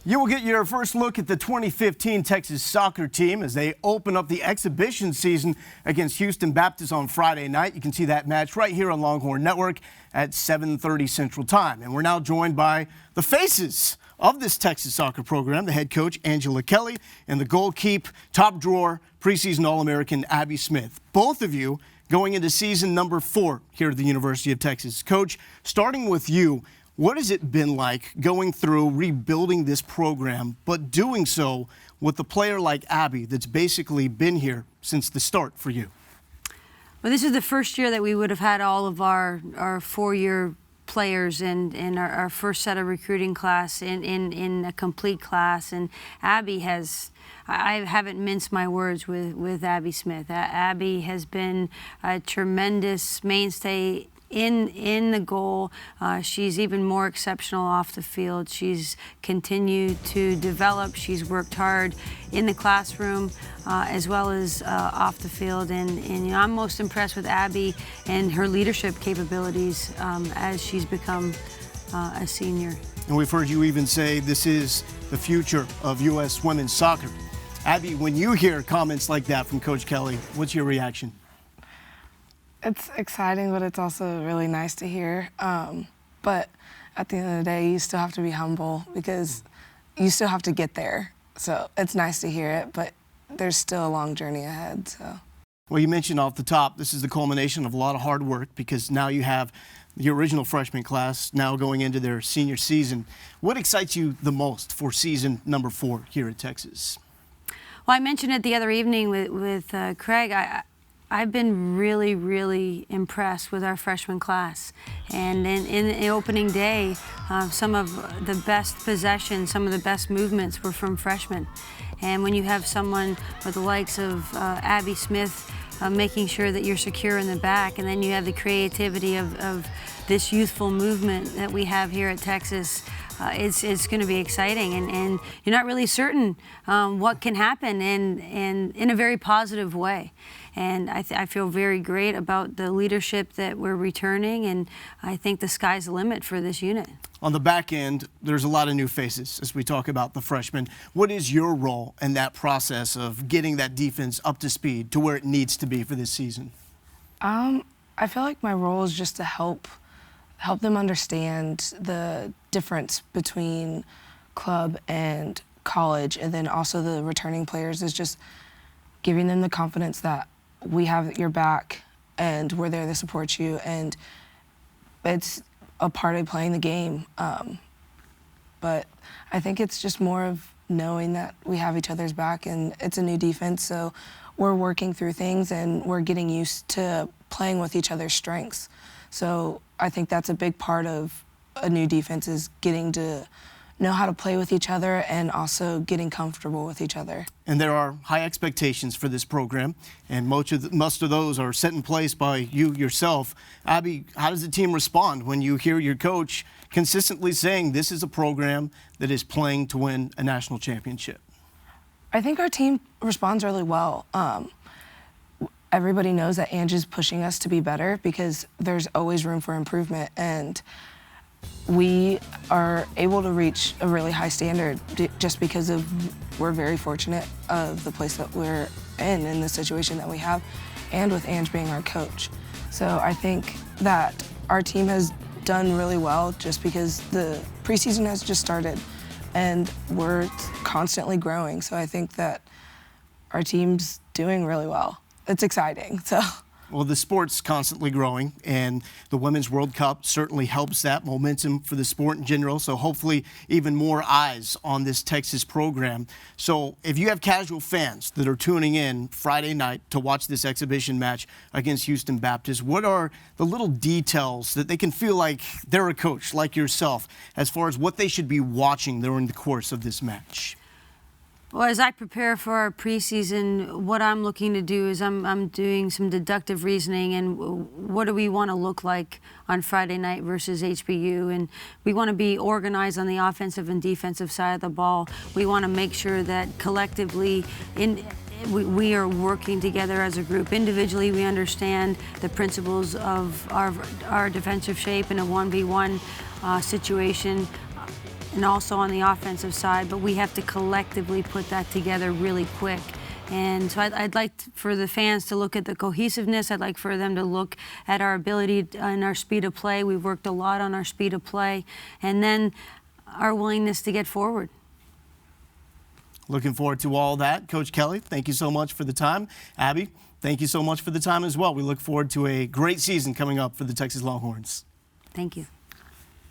You will get your first look at the 2015 Texas soccer team as they open up the exhibition season against Houston Baptist on Friday night. You can see that match right here on Longhorn Network at 7:30 Central Time. And we're now joined by the faces of this Texas soccer program, the head coach, Angela Kelly, and the goalkeeper, top drawer, preseason All-American, Abby Smith. Both of you going into season number 4 here at the University of Texas. Coach, starting with you, what has it been like going through rebuilding this program, but doing so with a player like Abby that's basically been here since the start for you? Well, this is the first year that we would have had all of our 4-year players in our first set of recruiting class in a complete class. And Abby has, I haven't minced my words with Abby Smith. Abby has been a tremendous mainstay in the goal. She's even more exceptional off the field. She's continued to develop. She's worked hard in the classroom as well as off the field. And you know, I'm most impressed with Abby and her leadership capabilities as she's become a senior. And we've heard you even say this is the future of U.S. women's soccer. Abby, when you hear comments like that from Coach Kelly, what's your reaction? It's exciting, but it's also really nice to hear. But at the end of the day, you still have to be humble because you still have to get there. So it's nice to hear it, but there's still a long journey ahead. So. Well, you mentioned off the top, this is the culmination of a lot of hard work because now you have the original freshman class now going into their senior season. What excites you the most for season number 4 here at Texas? Well, I mentioned it the other evening with Craig. I've been really, really impressed with our freshman class. And in opening day, some of the best possessions, some of the best movements were from freshmen. And when you have someone with the likes of Abby Smith making sure that you're secure in the back, and then you have the creativity of this youthful movement that we have here at Texas, it's going to be exciting, and you're not really certain what can happen in a very positive way. And I feel very great about the leadership that we're returning, and I think the sky's the limit for this unit. On the back end, there's a lot of new faces as we talk about the freshmen. What is your role in that process of getting that defense up to speed to where it needs to be for this season? I feel like my role is just to help them understand the difference between club and college, and then also the returning players is just giving them the confidence that we have your back and we're there to support you, and it's a part of playing the game. But I think it's just more of knowing that we have each other's back, and it's a new defense, so we're working through things and we're getting used to playing with each other's strengths. So I think that's a big part of a new defense, is getting to know how to play with each other and also getting comfortable with each other. And there are high expectations for this program, and most of those are set in place by you yourself. Abby, how does the team respond when you hear your coach consistently saying this is a program that is playing to win a national championship? I think our team responds really well. Everybody knows that Angie's pushing us to be better because there's always room for improvement, and we are able to reach a really high standard just because we're very fortunate of the place that we're in the situation that we have, and with Ange being our coach. So I think that our team has done really well just because the preseason has just started and we're constantly growing. So I think that our team's doing really well. It's exciting. Well, the sport's constantly growing, and the Women's World Cup certainly helps that momentum for the sport in general, so hopefully even more eyes on this Texas program. So if you have casual fans that are tuning in Friday night to watch this exhibition match against Houston Baptist, what are the little details that they can feel like they're a coach like yourself as far as what they should be watching during the course of this match? Well, as I prepare for our preseason, what I'm looking to do is I'm doing some deductive reasoning, and what do we want to look like on Friday night versus HBU? And we want to be organized on the offensive and defensive side of the ball. We want to make sure that collectively we are working together as a group. Individually, we understand the principles of our defensive shape in a 1v1 situation. and also on the offensive side, but we have to collectively put that together really quick. And so I'd like for the fans to look at the cohesiveness. I'd like for them to look at our ability and our speed of play. We've worked a lot on our speed of play, and then our willingness to get forward. Looking forward to all that. Coach Kelly, thank you so much for the time. Abby, thank you so much for the time as well. We look forward to a great season coming up for the Texas Longhorns. Thank you.